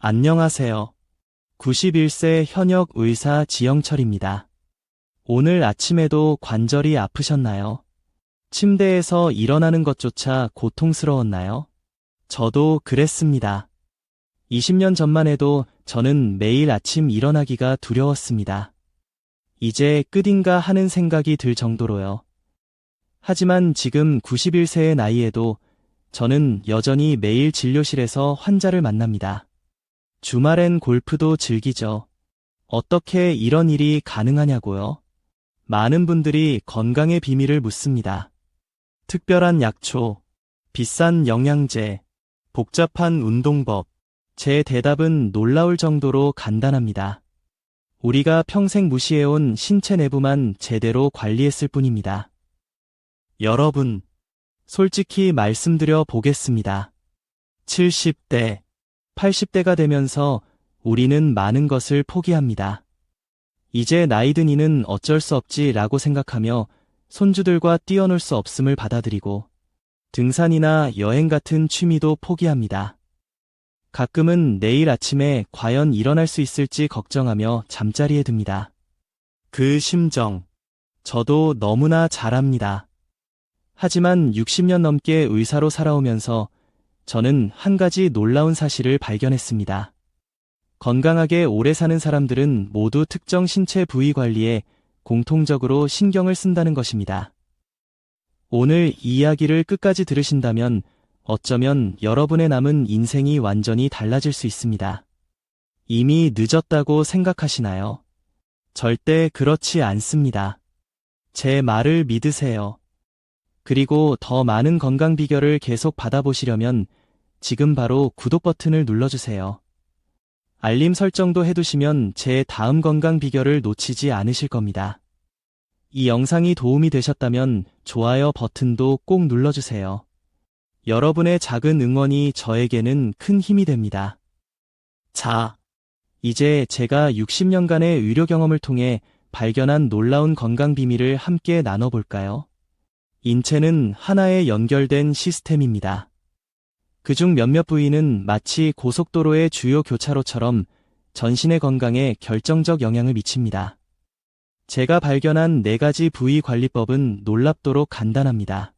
안녕하세요. 91세 현역 의사 지영철입니다. 오늘 아침에도 관절이 아프셨나요? 침대에서 일어나는 것조차 고통스러웠나요? 저도 그랬습니다. 20년 전만 해도 저는 매일 아침 일어나기가 두려웠습니다. 이제 끝인가 하는 생각이 들 정도로요. 하지만 지금 91세의 나이에도 저는 여전히 매일 진료실에서 환자를 만납니다. 주말엔 골프도 즐기죠. 어떻게 이런 일이 가능하냐고요? 많은 분들이 건강의 비밀을 묻습니다. 특별한 약초, 비싼 영양제, 복잡한 운동법. 제 대답은 놀라울 정도로 간단합니다. 우리가 평생 무시해온 신체 내부만 제대로 관리했을 뿐입니다. 여러분, 솔직히 말씀드려 보겠습니다. 70대, 80대가 되면서 우리는 많은 것을 포기합니다. 이제 나이 드니는 어쩔 수 없지라고 생각하며 손주들과 뛰어놀 수 없음을 받아들이고 등산이나 여행 같은 취미도 포기합니다. 가끔은 내일 아침에 과연 일어날 수 있을지 걱정하며 잠자리에 듭니다. 그 심정, 저도 너무나 잘 압니다. 하지만 60년 넘게 의사로 살아오면서 저는 한 가지 놀라운 사실을 발견했습니다. 건강하게 오래 사는 사람들은 모두 특정 신체 부위 관리에 공통적으로 신경을 쓴다는 것입니다. 오늘 이 이야기를 끝까지 들으신다면 어쩌면 여러분의 남은 인생이 완전히 달라질 수 있습니다. 이미 늦었다고 생각하시나요? 절대 그렇지 않습니다. 제 말을 믿으세요. 그리고 더 많은 건강 비결을 계속 받아보시려면 지금 바로 구독 버튼을 눌러주세요. 알림 설정도 해두시면 제 다음 건강 비결을 놓치지 않으실 겁니다. 이 영상이 도움이 되셨다면 좋아요 버튼도 꼭 눌러주세요. 여러분의 작은 응원이 저에게는 큰 힘이 됩니다. 자, 이제 제가 60년간의 의료 경험을 통해 발견한 놀라운 건강 비밀을 함께 나눠볼까요? 인체는 하나의 연결된 시스템입니다. 그중 몇몇 부위는 마치 고속도로의 주요 교차로처럼 전신의 건강에 결정적 영향을 미칩니다. 제가 발견한 4가지 부위 관리법은 놀랍도록 간단합니다.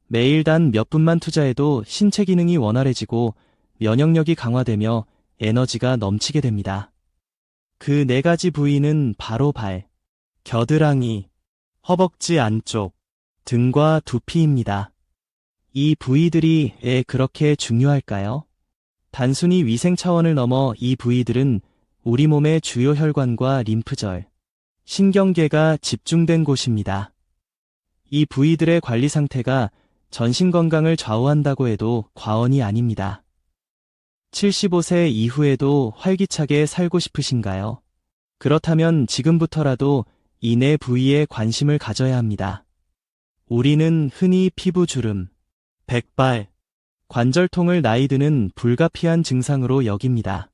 매일 단 몇 분만 투자해도 신체 기능이 원활해지고 면역력이 강화되며 에너지가 넘치게 됩니다. 그 4가지 부위는 바로 발, 겨드랑이, 허벅지 안쪽, 등과 두피입니다. 이 부위들이 왜 그렇게 중요할까요? 단순히 위생 차원을 넘어 이 부위들은 우리 몸의 주요 혈관과 림프절, 신경계가 집중된 곳입니다. 이 부위들의 관리 상태가 전신 건강을 좌우한다고 해도 과언이 아닙니다. 75세 이후에도 활기차게 살고 싶으신가요? 그렇다면 지금부터라도 이 4부위에 관심을 가져야 합니다. 우리는 흔히 피부주름, 백발, 관절통을 나이 드는 불가피한 증상으로 여깁니다.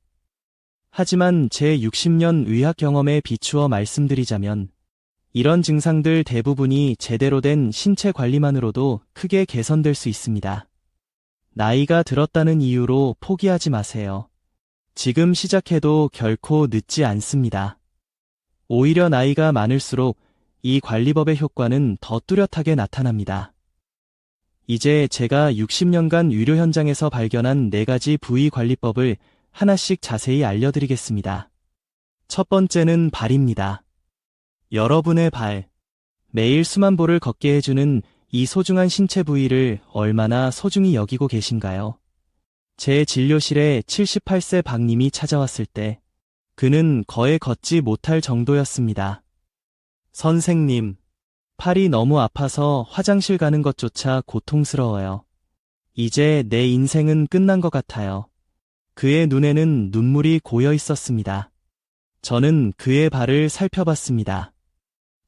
하지만 제 60년 의학 경험에 비추어 말씀드리자면 이런 증상들 대부분이 제대로 된 신체 관리만으로도 크게 개선될 수 있습니다. 나이가 들었다는 이유로 포기하지 마세요. 지금 시작해도 결코 늦지 않습니다. 오히려 나이가 많을수록 이 관리법의 효과는 더 뚜렷하게 나타납니다. 이제 제가 60년간 의료 현장에서 발견한 4가지 부위 관리법을 하나씩 자세히 알려드리겠습니다. 첫 번째는 발입니다. 여러분의 발, 매일 수만 보를 걷게 해주는 이 소중한 신체 부위를 얼마나 소중히 여기고 계신가요? 제 진료실에 78세 박님이 찾아왔을 때 그는 거의 걷지 못할 정도였습니다. 선생님, 팔이 너무 아파서 화장실 가는 것조차 고통스러워요. 이제 내 인생은 끝난 것 같아요. 그의 눈에는 눈물이 고여 있었습니다. 저는 그의 발을 살펴봤습니다.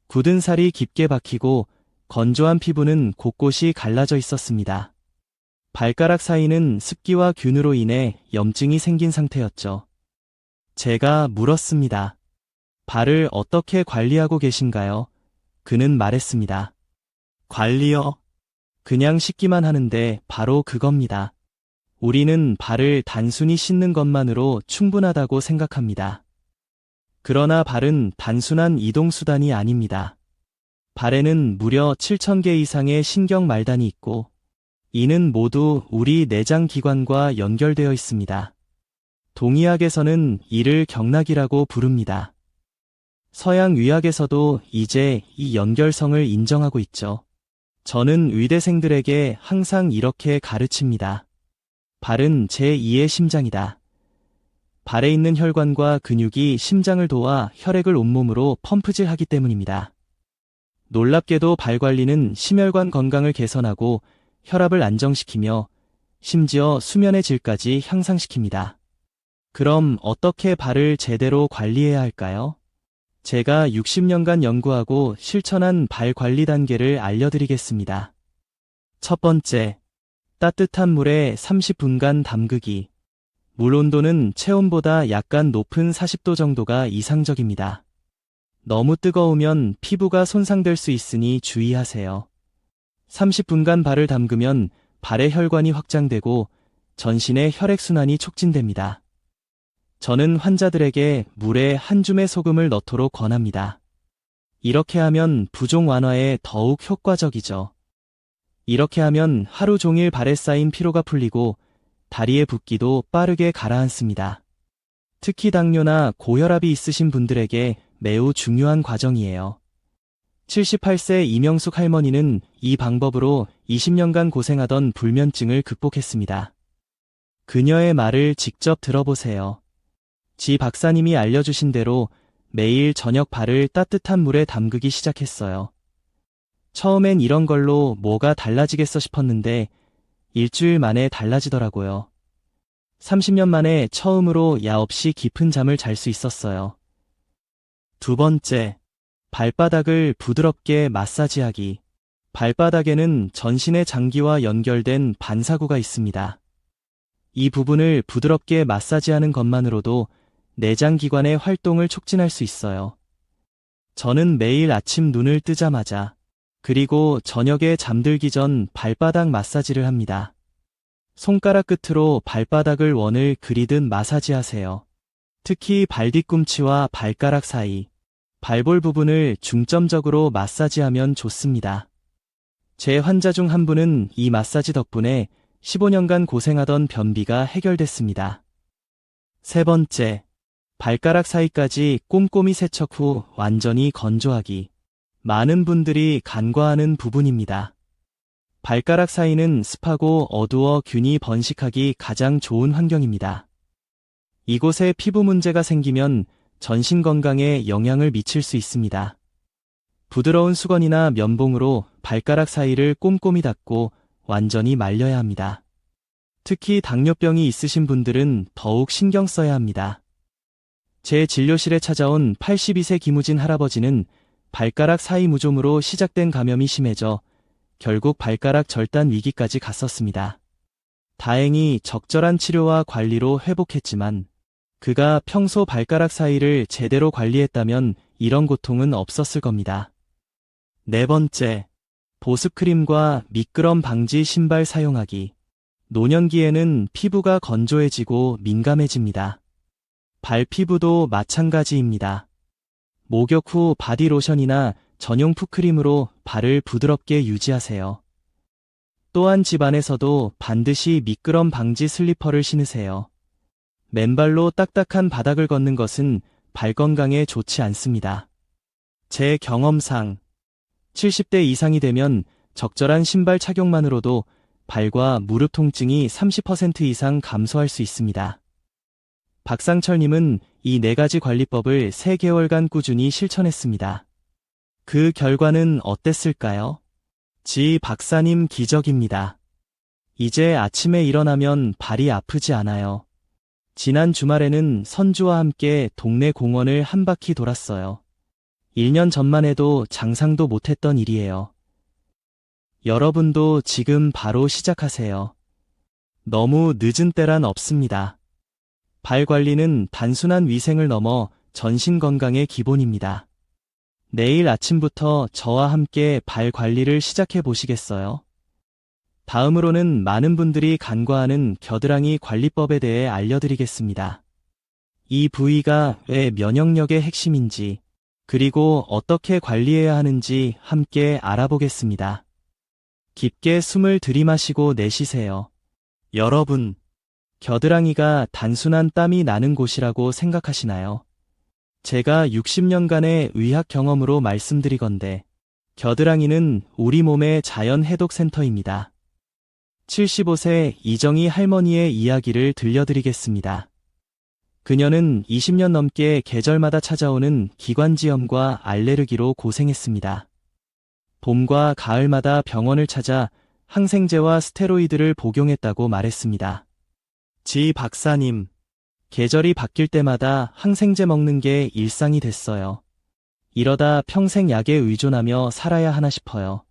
굳은 살이 깊게 박히고 건조한 피부는 곳곳이 갈라져 있었습니다. 발가락 사이는 습기와 균으로 인해 염증이 생긴 상태였죠. 제가 물었습니다. 발을 어떻게 관리하고 계신가요? 그는 말했습니다. 관리요? 그냥 씻기만 하는데 바로 그겁니다. 우리는 발을 단순히 씻는 것만으로 충분하다고 생각합니다. 그러나 발은 단순한 이동수단이 아닙니다. 발에는 무려 7,000개 이상의 신경 말단이 있고, 이는 모두 우리 내장기관과 연결되어 있습니다. 동의학에서는 이를 경락이라고 부릅니다. 서양 의학에서도 이제 이 연결성을 인정하고 있죠. 저는 의대생들에게 항상 이렇게 가르칩니다. 발은 제2의 심장이다. 발에 있는 혈관과 근육이 심장을 도와 혈액을 온몸으로 펌프질하기 때문입니다. 놀랍게도 발 관리는 심혈관 건강을 개선하고 혈압을 안정시키며 심지어 수면의 질까지 향상시킵니다. 그럼 어떻게 발을 제대로 관리해야 할까요? 제가 60년간 연구하고 실천한 발 관리 단계를 알려드리겠습니다. 첫 번째, 따뜻한 물에 30분간 담그기. 물 온도는 체온보다 약간 높은 40도 정도가 이상적입니다. 너무 뜨거우면 피부가 손상될 수 있으니 주의하세요. 30분간 발을 담그면 발의 혈관이 확장되고 전신의 혈액순환이 촉진됩니다. 저는 환자들에게 물에 한 줌의 소금을 넣도록 권합니다. 이렇게 하면 부종 완화에 더욱 효과적이죠. 이렇게 하면 하루 종일 발에 쌓인 피로가 풀리고 다리의 붓기도 빠르게 가라앉습니다. 특히 당뇨나 고혈압이 있으신 분들에게 매우 중요한 과정이에요. 78세 이명숙 할머니는 이 방법으로 20년간 고생하던 불면증을 극복했습니다. 그녀의 말을 직접 들어보세요. 지 박사님이 알려주신 대로 매일 저녁 발을 따뜻한 물에 담그기 시작했어요. 처음엔 이런 걸로 뭐가 달라지겠어 싶었는데 일주일 만에 달라지더라고요. 30년 만에 처음으로 야 없이 깊은 잠을 잘 수 있었어요. 두 번째, 발바닥을 부드럽게 마사지하기. 발바닥에는 전신의 장기와 연결된 반사구가 있습니다. 이 부분을 부드럽게 마사지하는 것만으로도 내장기관의 활동을 촉진할 수 있어요. 저는 매일 아침 눈을 뜨자마자 그리고 저녁에 잠들기 전 발바닥 마사지를 합니다. 손가락 끝으로 발바닥을 원을 그리듯 마사지하세요. 특히 발 뒤꿈치와 발가락 사이, 발볼 부분을 중점적으로 마사지하면 좋습니다. 제 환자 중 한 분은 이 마사지 덕분에 15년간 고생하던 변비가 해결됐습니다. 세 번째, 발가락 사이까지 꼼꼼히 세척 후 완전히 건조하기. 많은 분들이 간과하는 부분입니다. 발가락 사이는 습하고 어두워 균이 번식하기 가장 좋은 환경입니다. 이곳에 피부 문제가 생기면 전신 건강에 영향을 미칠 수 있습니다. 부드러운 수건이나 면봉으로 발가락 사이를 꼼꼼히 닦고 완전히 말려야 합니다. 특히 당뇨병이 있으신 분들은 더욱 신경 써야 합니다. 제 진료실에 찾아온 82세 김우진 할아버지는 발가락 사이 무좀으로 시작된 감염이 심해져 결국 발가락 절단 위기까지 갔었습니다. 다행히 적절한 치료와 관리로 회복했지만 그가 평소 발가락 사이를 제대로 관리했다면 이런 고통은 없었을 겁니다. 네 번째, 보습크림과 미끄럼 방지 신발 사용하기. 노년기에는 피부가 건조해지고 민감해집니다. 발 피부도 마찬가지입니다. 목욕 후 바디로션이나 전용 풋크림으로 발을 부드럽게 유지하세요. 또한 집 안에서도 반드시 미끄럼 방지 슬리퍼를 신으세요. 맨발로 딱딱한 바닥을 걷는 것은 발 건강에 좋지 않습니다. 제 경험상 70대 이상이 되면 적절한 신발 착용만으로도 발과 무릎 통증이 30% 이상 감소할 수 있습니다. 박상철님은 이 4가지 관리법을 3개월간 꾸준히 실천했습니다. 그 결과는 어땠을까요? 지 박사님 기적입니다. 이제 아침에 일어나면 발이 아프지 않아요. 지난 주말에는 선주와 함께 동네 공원을 한 바퀴 돌았어요. 1년 전만 해도 상상도 못했던 일이에요. 여러분도 지금 바로 시작하세요. 너무 늦은 때란 없습니다. 발 관리는 단순한 위생을 넘어 전신 건강의 기본입니다. 내일 아침부터 저와 함께 발 관리를 시작해 보시겠어요? 다음으로는 많은 분들이 간과하는 겨드랑이 관리법에 대해 알려드리겠습니다. 이 부위가 왜 면역력의 핵심인지, 그리고 어떻게 관리해야 하는지 함께 알아보겠습니다. 깊게 숨을 들이마시고 내쉬세요. 여러분, 겨드랑이가 단순한 땀이 나는 곳이라고 생각하시나요? 제가 60년간의 의학 경험으로 말씀드리건대, 겨드랑이는 우리 몸의 자연 해독 센터입니다. 75세 이정희 할머니의 이야기를 들려드리겠습니다. 그녀는 20년 넘게 계절마다 찾아오는 기관지염과 알레르기로 고생했습니다. 봄과 가을마다 병원을 찾아 항생제와 스테로이드를 복용했다고 말했습니다. 지 박사님, 계절이 바뀔 때마다 항생제 먹는 게 일상이 됐어요. 이러다 평생 약에 의존하며 살아야 하나 싶어요.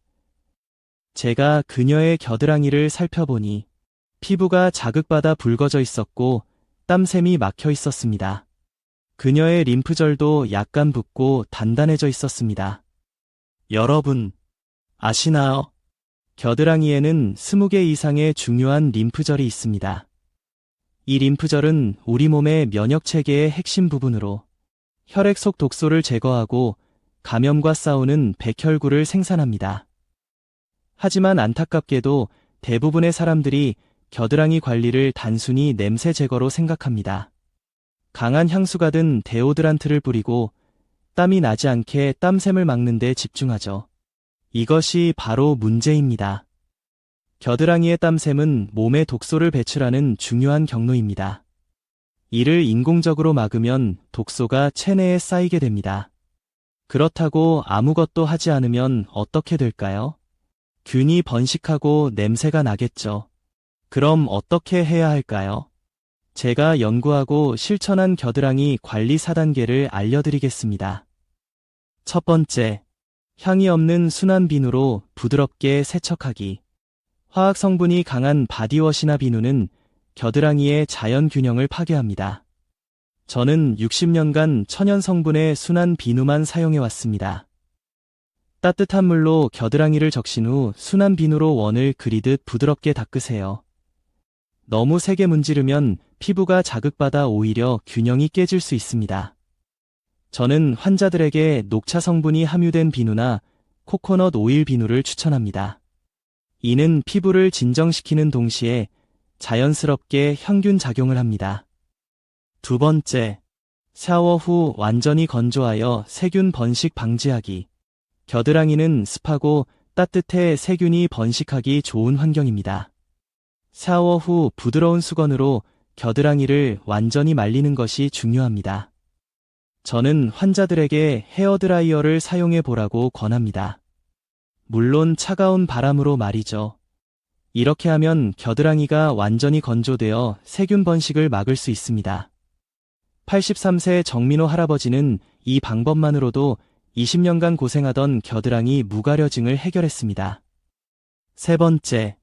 제가 그녀의 겨드랑이를 살펴보니 피부가 자극받아 붉어져 있었고 땀샘이 막혀 있었습니다. 그녀의 림프절도 약간 붓고 단단해져 있었습니다. 여러분, 아시나요? 겨드랑이에는 20개 이상의 중요한 림프절이 있습니다. 이 림프절은 우리 몸의 면역체계의 핵심 부분으로 혈액 속 독소를 제거하고 감염과 싸우는 백혈구를 생산합니다. 하지만 안타깝게도 대부분의 사람들이 겨드랑이 관리를 단순히 냄새 제거로 생각합니다. 강한 향수가 든 데오드란트를 뿌리고 땀이 나지 않게 땀샘을 막는 데 집중하죠. 이것이 바로 문제입니다. 겨드랑이의 땀샘은 몸에 독소를 배출하는 중요한 경로입니다. 이를 인공적으로 막으면 독소가 체내에 쌓이게 됩니다. 그렇다고 아무것도 하지 않으면 어떻게 될까요? 균이 번식하고 냄새가 나겠죠. 그럼 어떻게 해야 할까요? 제가 연구하고 실천한 겨드랑이 관리 4단계를 알려드리겠습니다. 첫 번째, 향이 없는 순한 비누로 부드럽게 세척하기. 화학 성분이 강한 바디워시나 비누는 겨드랑이의 자연 균형을 파괴합니다. 저는 60년간 천연 성분의 순한 비누만 사용해왔습니다. 따뜻한 물로 겨드랑이를 적신 후 순한 비누로 원을 그리듯 부드럽게 닦으세요. 너무 세게 문지르면 피부가 자극받아 오히려 균형이 깨질 수 있습니다. 저는 환자들에게 녹차 성분이 함유된 비누나 코코넛 오일 비누를 추천합니다. 이는 피부를 진정시키는 동시에 자연스럽게 향균 작용을 합니다. 두 번째, 샤워 후 완전히 건조하여 세균 번식 방지하기. 겨드랑이는 습하고 따뜻해 세균이 번식하기 좋은 환경입니다. 샤워 후 부드러운 수건으로 겨드랑이를 완전히 말리는 것이 중요합니다. 저는 환자들에게 헤어드라이어를 사용해 보라고 권합니다. 물론 차가운 바람으로 말이죠. 이렇게 하면 겨드랑이가 완전히 건조되어 세균 번식을 막을 수 있습니다. 83세 정민호 할아버지는 이 방법만으로도 20년간 고생하던 겨드랑이 무가려증을 해결했습니다. 세 번째,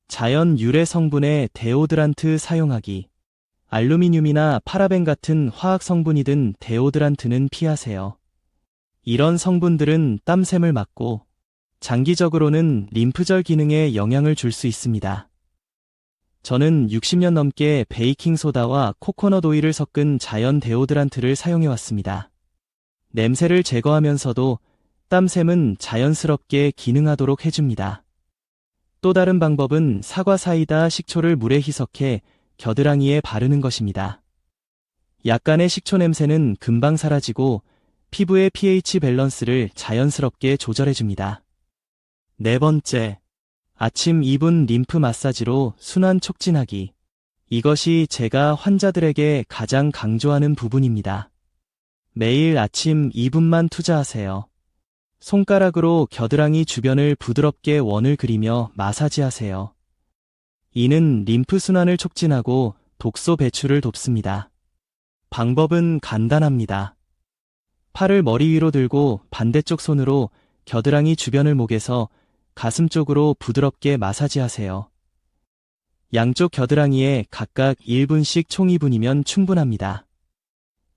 자연 유래 성분의 데오드란트 사용하기. 알루미늄이나 파라벤 같은 화학 성분이 든 데오드란트는 피하세요. 이런 성분들은 땀샘을 막고 장기적으로는 림프절 기능에 영향을 줄 수 있습니다. 저는 60년 넘게 베이킹소다와 코코넛 오일을 섞은 자연 데오드란트를 사용해왔습니다. 냄새를 제거하면서도 땀샘은 자연스럽게 기능하도록 해줍니다. 또 다른 방법은 사과 사이다 식초를 물에 희석해 겨드랑이에 바르는 것입니다. 약간의 식초 냄새는 금방 사라지고 피부의 pH 밸런스를 자연스럽게 조절해줍니다. 네 번째, 아침 2분 림프 마사지로 순환 촉진하기. 이것이 제가 환자들에게 가장 강조하는 부분입니다. 매일 아침 2분만 투자하세요. 손가락으로 겨드랑이 주변을 부드럽게 원을 그리며 마사지하세요. 이는 림프 순환을 촉진하고 독소 배출을 돕습니다. 방법은 간단합니다. 팔을 머리 위로 들고 반대쪽 손으로 겨드랑이 주변을 목에서 가슴 쪽으로 부드럽게 마사지하세요. 양쪽 겨드랑이에 각각 1분씩 총 2분이면 충분합니다.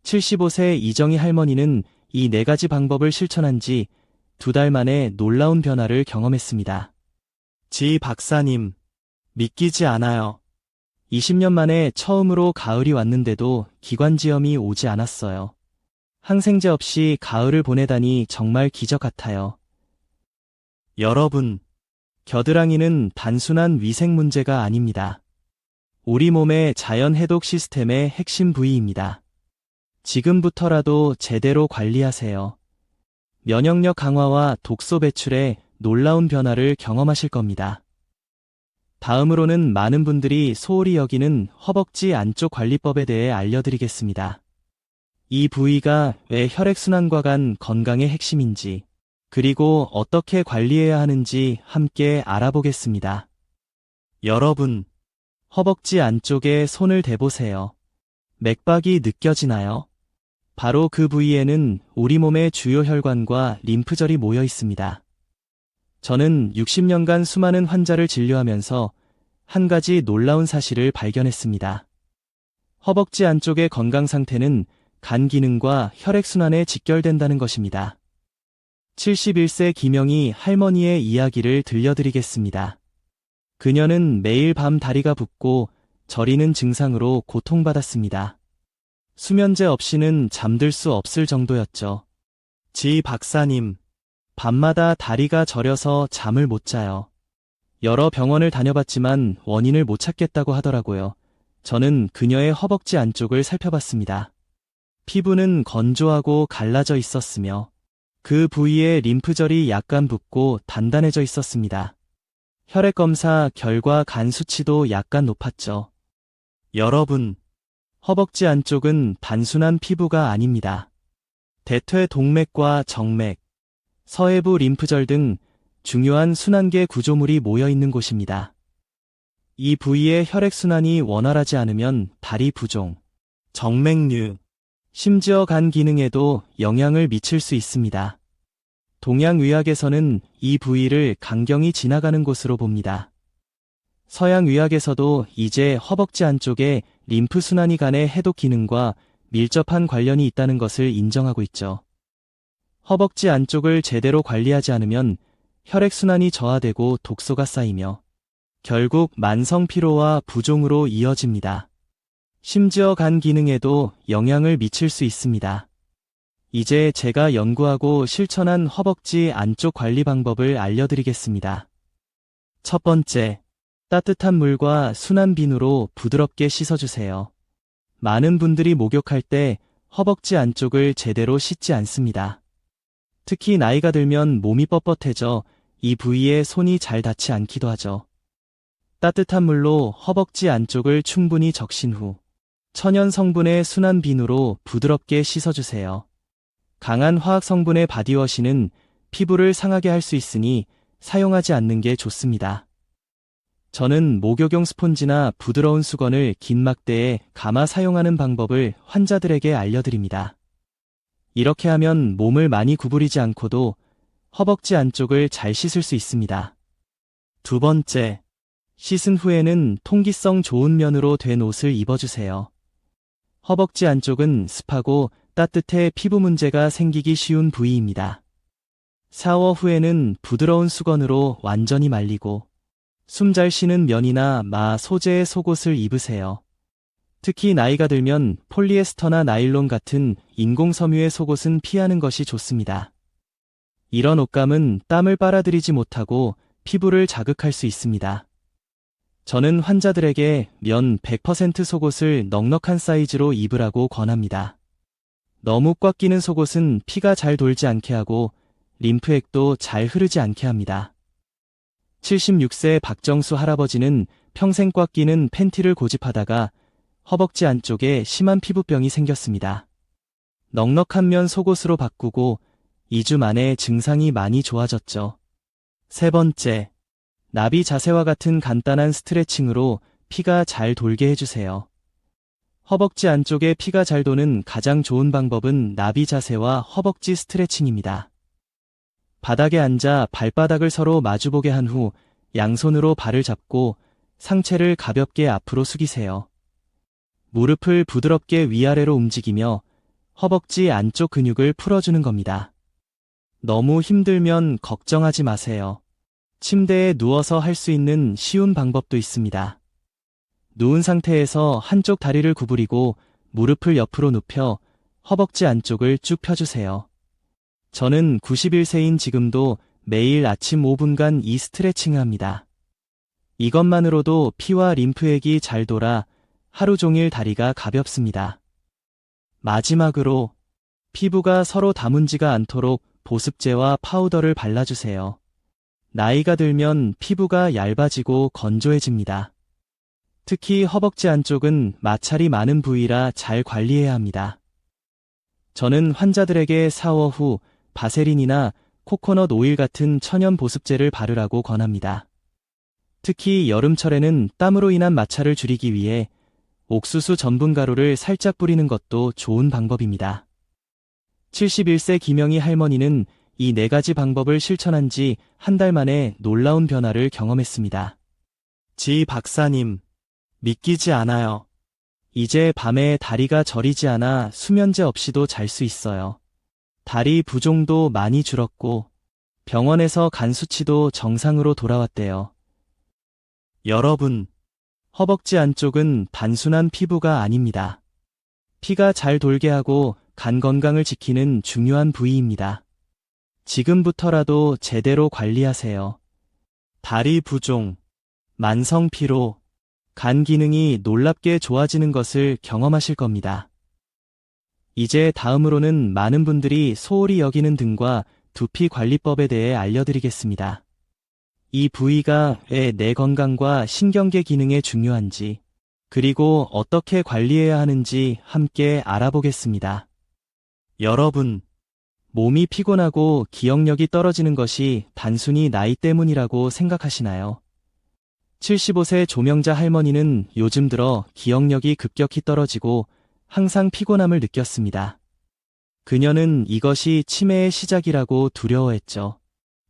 75세 이정희 할머니는 이 4가지 방법을 실천한 지 2달 만에 놀라운 변화를 경험했습니다. 지 박사님, 믿기지 않아요. 20년 만에 처음으로 가을이 왔는데도 기관지염이 오지 않았어요. 항생제 없이 가을을 보내다니 정말 기적 같아요. 여러분, 겨드랑이는 단순한 위생 문제가 아닙니다. 우리 몸의 자연 해독 시스템의 핵심 부위입니다. 지금부터라도 제대로 관리하세요. 면역력 강화와 독소 배출에 놀라운 변화를 경험하실 겁니다. 다음으로는 많은 분들이 소홀히 여기는 허벅지 안쪽 관리법에 대해 알려드리겠습니다. 이 부위가 왜 혈액순환과 간 건강의 핵심인지, 그리고 어떻게 관리해야 하는지 함께 알아보겠습니다. 여러분, 허벅지 안쪽에 손을 대보세요. 맥박이 느껴지나요? 바로 그 부위에는 우리 몸의 주요 혈관과 림프절이 모여 있습니다. 저는 60년간 수많은 환자를 진료하면서 한 가지 놀라운 사실을 발견했습니다. 허벅지 안쪽의 건강 상태는 간 기능과 혈액순환에 직결된다는 것입니다. 71세 김영희 할머니의 이야기를 들려드리겠습니다. 그녀는 매일 밤 다리가 붓고 저리는 증상으로 고통받았습니다. 수면제 없이는 잠들 수 없을 정도였죠. 지 박사님, 밤마다 다리가 저려서 잠을 못 자요. 여러 병원을 다녀봤지만 원인을 못 찾겠다고 하더라고요. 저는 그녀의 허벅지 안쪽을 살펴봤습니다. 피부는 건조하고 갈라져 있었으며 그 부위에 림프절이 약간 붓고 단단해져 있었습니다. 혈액 검사 결과 간 수치도 약간 높았죠. 여러분, 허벅지 안쪽은 단순한 피부가 아닙니다. 대퇴 동맥과 정맥, 서해부 림프절 등 중요한 순환계 구조물이 모여 있는 곳입니다. 이 부위의 혈액순환이 원활하지 않으면 다리 부종, 정맥류, 심지어 간 기능에도 영향을 미칠 수 있습니다. 동양의학에서는 이 부위를 강경이 지나가는 곳으로 봅니다. 서양의학에서도 이제 허벅지 안쪽에 림프순환이 간의 해독 기능과 밀접한 관련이 있다는 것을 인정하고 있죠. 허벅지 안쪽을 제대로 관리하지 않으면 혈액순환이 저하되고 독소가 쌓이며 결국 만성 피로와 부종으로 이어집니다. 심지어 간 기능에도 영향을 미칠 수 있습니다. 이제 제가 연구하고 실천한 허벅지 안쪽 관리 방법을 알려드리겠습니다. 첫 번째, 따뜻한 물과 순한 비누로 부드럽게 씻어주세요. 많은 분들이 목욕할 때 허벅지 안쪽을 제대로 씻지 않습니다. 특히 나이가 들면 몸이 뻣뻣해져 이 부위에 손이 잘 닿지 않기도 하죠. 따뜻한 물로 허벅지 안쪽을 충분히 적신 후 천연 성분의 순한 비누로 부드럽게 씻어주세요. 강한 화학 성분의 바디워시는 피부를 상하게 할 수 있으니 사용하지 않는 게 좋습니다. 저는 목욕용 스폰지나 부드러운 수건을 긴 막대에 감아 사용하는 방법을 환자들에게 알려드립니다. 이렇게 하면 몸을 많이 구부리지 않고도 허벅지 안쪽을 잘 씻을 수 있습니다. 두 번째, 씻은 후에는 통기성 좋은 면으로 된 옷을 입어주세요. 허벅지 안쪽은 습하고 따뜻해 피부 문제가 생기기 쉬운 부위입니다. 샤워 후에는 부드러운 수건으로 완전히 말리고 숨 잘 쉬는 면이나 마 소재의 속옷을 입으세요. 특히 나이가 들면 폴리에스터나 나일론 같은 인공 섬유의 속옷은 피하는 것이 좋습니다. 이런 옷감은 땀을 빨아들이지 못하고 피부를 자극할 수 있습니다. 저는 환자들에게 면 100% 속옷을 넉넉한 사이즈로 입으라고 권합니다. 너무 꽉 끼는 속옷은 피가 잘 돌지 않게 하고 림프액도 잘 흐르지 않게 합니다. 76세 박정수 할아버지는 평생 꽉 끼는 팬티를 고집하다가 허벅지 안쪽에 심한 피부병이 생겼습니다. 넉넉한 면 속옷으로 바꾸고 2주 만에 증상이 많이 좋아졌죠. 세 번째, 나비 자세와 같은 간단한 스트레칭으로 피가 잘 돌게 해주세요. 허벅지 안쪽에 피가 잘 도는 가장 좋은 방법은 나비 자세와 허벅지 스트레칭입니다. 바닥에 앉아 발바닥을 서로 마주보게 한 후 양손으로 발을 잡고 상체를 가볍게 앞으로 숙이세요. 무릎을 부드럽게 위아래로 움직이며 허벅지 안쪽 근육을 풀어주는 겁니다. 너무 힘들면 걱정하지 마세요. 침대에 누워서 할 수 있는 쉬운 방법도 있습니다. 누운 상태에서 한쪽 다리를 구부리고 무릎을 옆으로 눕혀 허벅지 안쪽을 쭉 펴주세요. 저는 91세인 지금도 매일 아침 5분간 이 스트레칭을 합니다. 이것만으로도 피와 림프액이 잘 돌아 하루 종일 다리가 가볍습니다. 마지막으로 피부가 서로 다문지가 않도록 보습제와 파우더를 발라주세요. 나이가 들면 피부가 얇아지고 건조해집니다. 특히 허벅지 안쪽은 마찰이 많은 부위라 잘 관리해야 합니다. 저는 환자들에게 샤워 후 바세린이나 코코넛 오일 같은 천연 보습제를 바르라고 권합니다. 특히 여름철에는 땀으로 인한 마찰을 줄이기 위해 옥수수 전분 가루를 살짝 뿌리는 것도 좋은 방법입니다. 71세 김영희 할머니는 이 4가지 방법을 실천한 지 한 달 만에 놀라운 변화를 경험했습니다. 지 박사님, 믿기지 않아요. 이제 밤에 다리가 저리지 않아 수면제 없이도 잘 수 있어요. 다리 부종도 많이 줄었고 병원에서 간 수치도 정상으로 돌아왔대요. 여러분, 허벅지 안쪽은 단순한 피부가 아닙니다. 피가 잘 돌게 하고 간 건강을 지키는 중요한 부위입니다. 지금부터라도 제대로 관리하세요. 다리 부종, 만성 피로, 간 기능이 놀랍게 좋아지는 것을 경험하실 겁니다. 이제 다음으로는 많은 분들이 소홀히 여기는 등과 두피 관리법에 대해 알려드리겠습니다. 이 부위가 왜 내 건강과 신경계 기능에 중요한지, 그리고 어떻게 관리해야 하는지 함께 알아보겠습니다. 여러분, 몸이 피곤하고 기억력이 떨어지는 것이 단순히 나이 때문이라고 생각하시나요? 75세 조명자 할머니는 요즘 들어 기억력이 급격히 떨어지고 항상 피곤함을 느꼈습니다. 그녀는 이것이 치매의 시작이라고 두려워했죠.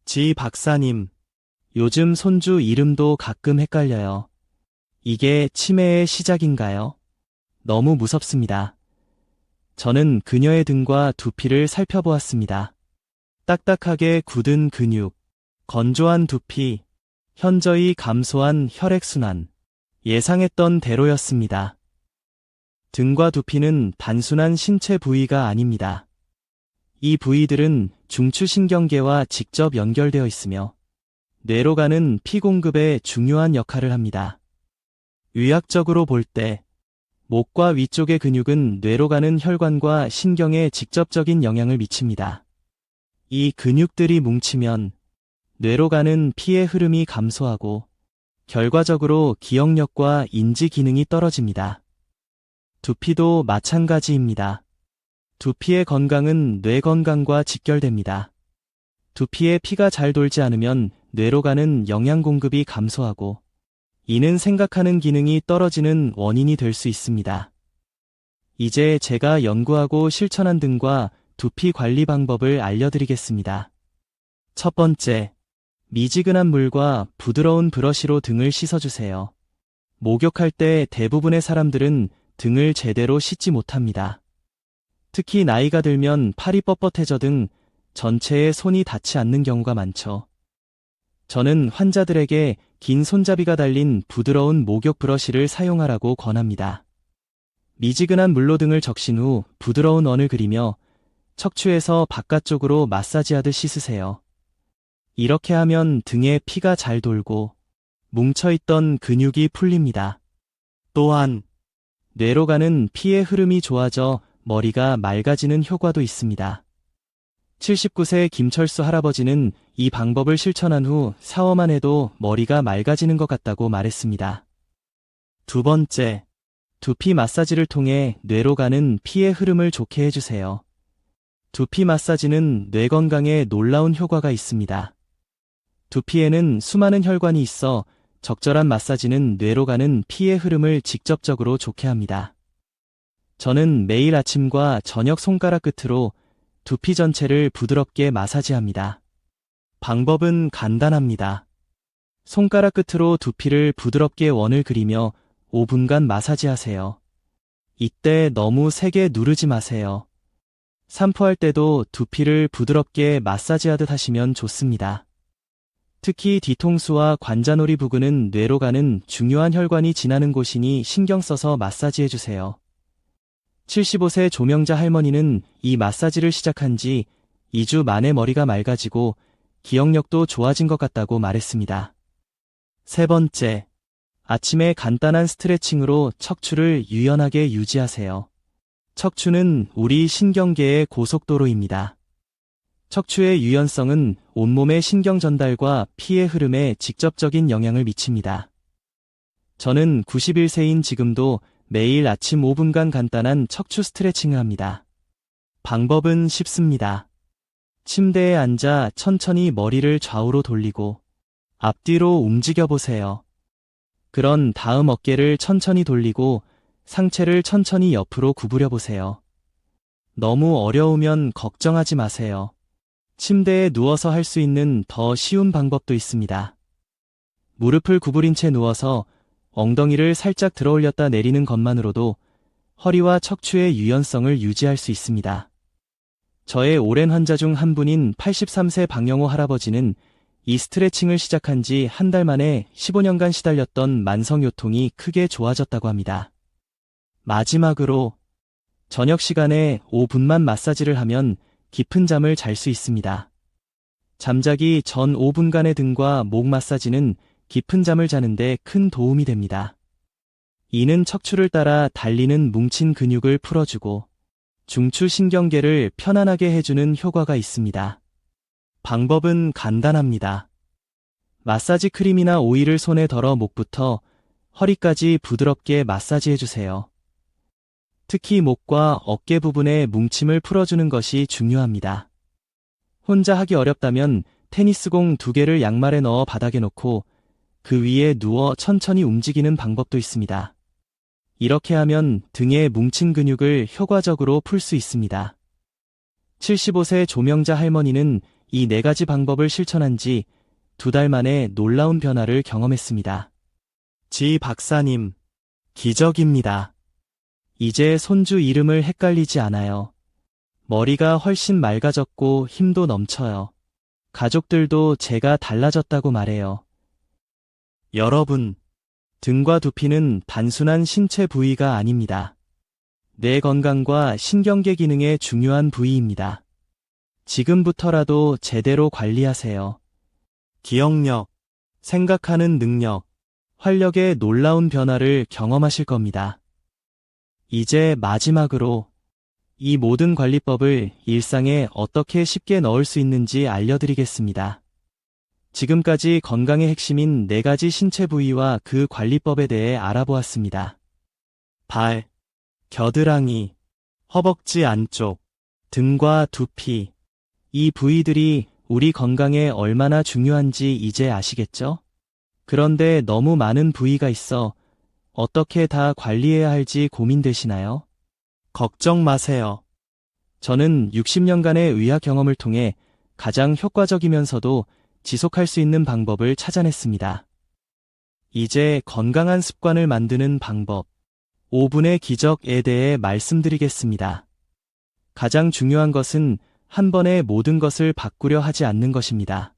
지 박사님, 요즘 손주 이름도 가끔 헷갈려요. 이게 치매의 시작인가요? 너무 무섭습니다. 저는 그녀의 등과 두피를 살펴보았습니다. 딱딱하게 굳은 근육, 건조한 두피, 현저히 감소한 혈액순환, 예상했던 대로였습니다. 등과 두피는 단순한 신체 부위가 아닙니다. 이 부위들은 중추신경계와 직접 연결되어 있으며 뇌로 가는 피 공급에 중요한 역할을 합니다. 의학적으로 볼 때 목과 위쪽의 근육은 뇌로 가는 혈관과 신경에 직접적인 영향을 미칩니다. 이 근육들이 뭉치면 뇌로 가는 피의 흐름이 감소하고 결과적으로 기억력과 인지 기능이 떨어집니다. 두피도 마찬가지입니다. 두피의 건강은 뇌 건강과 직결됩니다. 두피에 피가 잘 돌지 않으면 뇌로 가는 영양 공급이 감소하고 이는 생각하는 기능이 떨어지는 원인이 될 수 있습니다. 이제 제가 연구하고 실천한 등과 두피 관리 방법을 알려드리겠습니다. 첫 번째, 미지근한 물과 부드러운 브러쉬로 등을 씻어주세요. 목욕할 때 대부분의 사람들은 등을 제대로 씻지 못합니다. 특히 나이가 들면 팔이 뻣뻣해져 등 전체에 손이 닿지 않는 경우가 많죠. 저는 환자들에게 긴 손잡이가 달린 부드러운 목욕 브러쉬를 사용하라고 권합니다. 미지근한 물로 등을 적신 후 부드러운 원을 그리며 척추에서 바깥쪽으로 마사지하듯 씻으세요. 이렇게 하면 등에 피가 잘 돌고 뭉쳐있던 근육이 풀립니다. 또한 뇌로 가는 피의 흐름이 좋아져 머리가 맑아지는 효과도 있습니다. 79세 김철수 할아버지는 이 방법을 실천한 후 샤워만 해도 머리가 맑아지는 것 같다고 말했습니다. 두 번째, 두피 마사지를 통해 뇌로 가는 피의 흐름을 좋게 해주세요. 두피 마사지는 뇌 건강에 놀라운 효과가 있습니다. 두피에는 수많은 혈관이 있어 적절한 마사지는 뇌로 가는 피의 흐름을 직접적으로 좋게 합니다. 저는 매일 아침과 저녁 손가락 끝으로 두피 전체를 부드럽게 마사지합니다. 방법은 간단합니다. 손가락 끝으로 두피를 부드럽게 원을 그리며 5분간 마사지하세요. 이때 너무 세게 누르지 마세요. 산포할 때도 두피를 부드럽게 마사지하듯 하시면 좋습니다. 특히 뒤통수와 관자놀이 부근은 뇌로 가는 중요한 혈관이 지나는 곳이니 신경 써서 마사지해주세요. 75세 조명자 할머니는 이 마사지를 시작한 지 2주 만에 머리가 맑아지고 기억력도 좋아진 것 같다고 말했습니다. 세 번째, 아침에 간단한 스트레칭으로 척추를 유연하게 유지하세요. 척추는 우리 신경계의 고속도로입니다. 척추의 유연성은 온몸의 신경 전달과 피의 흐름에 직접적인 영향을 미칩니다. 저는 91세인 지금도 매일 아침 5분간 간단한 척추 스트레칭을 합니다. 방법은 쉽습니다. 침대에 앉아 천천히 머리를 좌우로 돌리고 앞뒤로 움직여 보세요. 그런 다음 어깨를 천천히 돌리고 상체를 천천히 옆으로 구부려 보세요. 너무 어려우면 걱정하지 마세요. 침대에 누워서 할 수 있는 더 쉬운 방법도 있습니다. 무릎을 구부린 채 누워서 엉덩이를 살짝 들어 올렸다 내리는 것만으로도 허리와 척추의 유연성을 유지할 수 있습니다. 저의 오랜 환자 중 한 분인 83세 박영호 할아버지는 이 스트레칭을 시작한 지 한 달 만에 15년간 시달렸던 만성요통이 크게 좋아졌다고 합니다. 마지막으로 저녁 시간에 5분만 마사지를 하면 깊은 잠을 잘 수 있습니다. 잠자기 전 5분간의 등과 목 마사지는 깊은 잠을 자는데 큰 도움이 됩니다. 이는 척추를 따라 달리는 뭉친 근육을 풀어주고 중추 신경계를 편안하게 해주는 효과가 있습니다. 방법은 간단합니다. 마사지 크림이나 오일을 손에 덜어 목부터 허리까지 부드럽게 마사지해주세요. 특히 목과 어깨 부분의 뭉침을 풀어주는 것이 중요합니다. 혼자 하기 어렵다면 테니스공 2개를 양말에 넣어 바닥에 놓고 그 위에 누워 천천히 움직이는 방법도 있습니다. 이렇게 하면 등의 뭉친 근육을 효과적으로 풀 수 있습니다. 75세 조명자 할머니는 이 4가지 방법을 실천한 지 2달 만에 놀라운 변화를 경험했습니다. 지 박사님, 기적입니다. 이제 손주 이름을 헷갈리지 않아요. 머리가 훨씬 맑아졌고 힘도 넘쳐요. 가족들도 제가 달라졌다고 말해요. 여러분, 등과 두피는 단순한 신체 부위가 아닙니다. 뇌 건강과 신경계 기능에 중요한 부위입니다. 지금부터라도 제대로 관리하세요. 기억력, 생각하는 능력, 활력의 놀라운 변화를 경험하실 겁니다. 이제 마지막으로 이 모든 관리법을 일상에 어떻게 쉽게 넣을 수 있는지 알려드리겠습니다. 지금까지 건강의 핵심인 4가지 신체 부위와 그 관리법에 대해 알아보았습니다. 발, 겨드랑이, 허벅지 안쪽, 등과 두피. 이 부위들이 우리 건강에 얼마나 중요한지 이제 아시겠죠? 그런데 너무 많은 부위가 있어 어떻게 다 관리해야 할지 고민되시나요? 걱정 마세요. 저는 60년간의 의학 경험을 통해 가장 효과적이면서도 지속할 수 있는 방법을 찾아냈습니다. 이제 건강한 습관을 만드는 방법, 5분의 기적에 대해 말씀드리겠습니다. 가장 중요한 것은 한 번에 모든 것을 바꾸려 하지 않는 것입니다.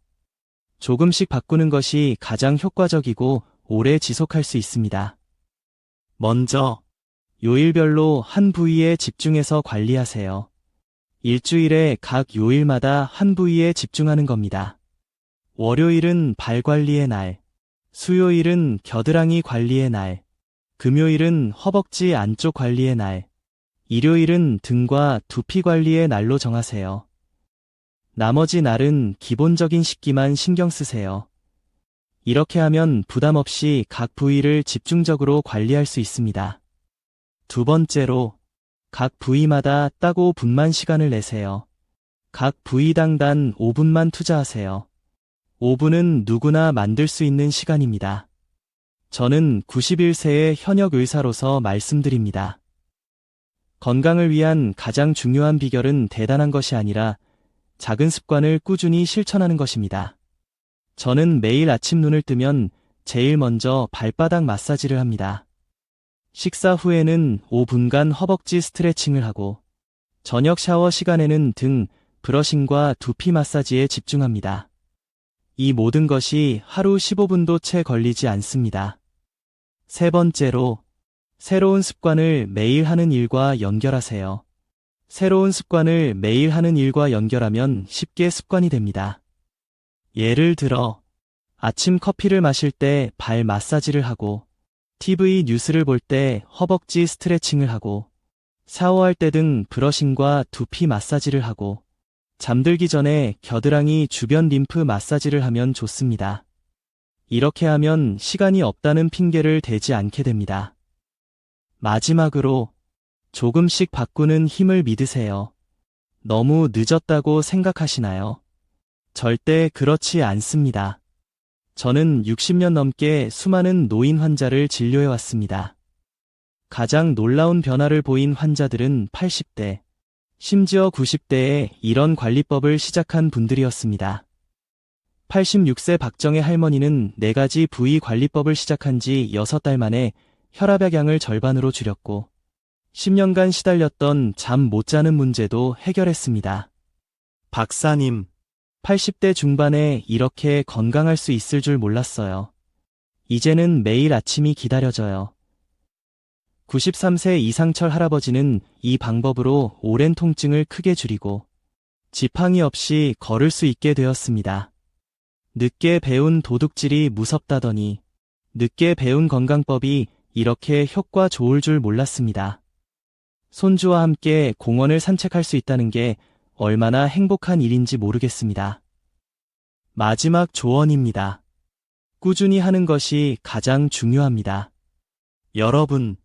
조금씩 바꾸는 것이 가장 효과적이고 오래 지속할 수 있습니다. 먼저, 요일별로 한 부위에 집중해서 관리하세요. 일주일에 각 요일마다 한 부위에 집중하는 겁니다. 월요일은 발 관리의 날, 수요일은 겨드랑이 관리의 날, 금요일은 허벅지 안쪽 관리의 날, 일요일은 등과 두피 관리의 날로 정하세요. 나머지 날은 기본적인 씻기만 신경 쓰세요. 이렇게 하면 부담 없이 각 부위를 집중적으로 관리할 수 있습니다. 두 번째로, 각 부위마다 딱 5분만 시간을 내세요. 각 부위당 단 5분만 투자하세요. 5분은 누구나 만들 수 있는 시간입니다. 저는 91세의 현역 의사로서 말씀드립니다. 건강을 위한 가장 중요한 비결은 대단한 것이 아니라 작은 습관을 꾸준히 실천하는 것입니다. 저는 매일 아침 눈을 뜨면 제일 먼저 발바닥 마사지를 합니다. 식사 후에는 5분간 허벅지 스트레칭을 하고 저녁 샤워 시간에는 등, 브러싱과 두피 마사지에 집중합니다. 이 모든 것이 하루 15분도 채 걸리지 않습니다. 세 번째로, 새로운 습관을 매일 하는 일과 연결하세요. 새로운 습관을 매일 하는 일과 연결하면 쉽게 습관이 됩니다. 예를 들어, 아침 커피를 마실 때 발 마사지를 하고, TV 뉴스를 볼 때 허벅지 스트레칭을 하고, 샤워할 때 등 브러싱과 두피 마사지를 하고, 잠들기 전에 겨드랑이 주변 림프 마사지를 하면 좋습니다. 이렇게 하면 시간이 없다는 핑계를 대지 않게 됩니다. 마지막으로, 조금씩 바꾸는 힘을 믿으세요. 너무 늦었다고 생각하시나요? 절대 그렇지 않습니다. 저는 60년 넘게 수많은 노인 환자를 진료해왔습니다. 가장 놀라운 변화를 보인 환자들은 80대, 심지어 90대에 이런 관리법을 시작한 분들이었습니다. 86세 박정혜 할머니는 4가지 부위 관리법을 시작한 지 6달 만에 혈압약 양을 절반으로 줄였고, 10년간 시달렸던 잠 못 자는 문제도 해결했습니다. 박사님, 80대 중반에 이렇게 건강할 수 있을 줄 몰랐어요. 이제는 매일 아침이 기다려져요. 93세 이상철 할아버지는 이 방법으로 오랜 통증을 크게 줄이고 지팡이 없이 걸을 수 있게 되었습니다. 늦게 배운 도둑질이 무섭다더니 늦게 배운 건강법이 이렇게 효과 좋을 줄 몰랐습니다. 손주와 함께 공원을 산책할 수 있다는 게 얼마나 행복한 일인지 모르겠습니다. 마지막 조언입니다. 꾸준히 하는 것이 가장 중요합니다. 여러분,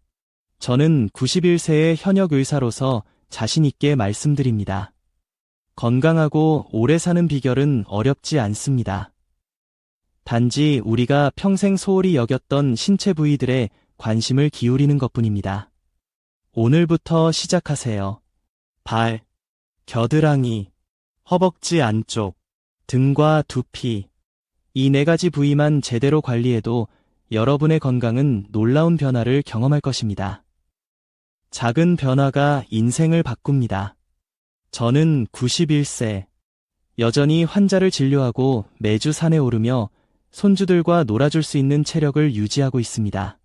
저는 91세의 현역 의사로서 자신 있게 말씀드립니다. 건강하고 오래 사는 비결은 어렵지 않습니다. 단지 우리가 평생 소홀히 여겼던 신체 부위들에 관심을 기울이는 것뿐입니다. 오늘부터 시작하세요. 발, 겨드랑이, 허벅지 안쪽, 등과 두피. 이 4가지 부위만 제대로 관리해도 여러분의 건강은 놀라운 변화를 경험할 것입니다. 작은 변화가 인생을 바꿉니다. 저는 91세, 여전히 환자를 진료하고 매주 산에 오르며 손주들과 놀아줄 수 있는 체력을 유지하고 있습니다.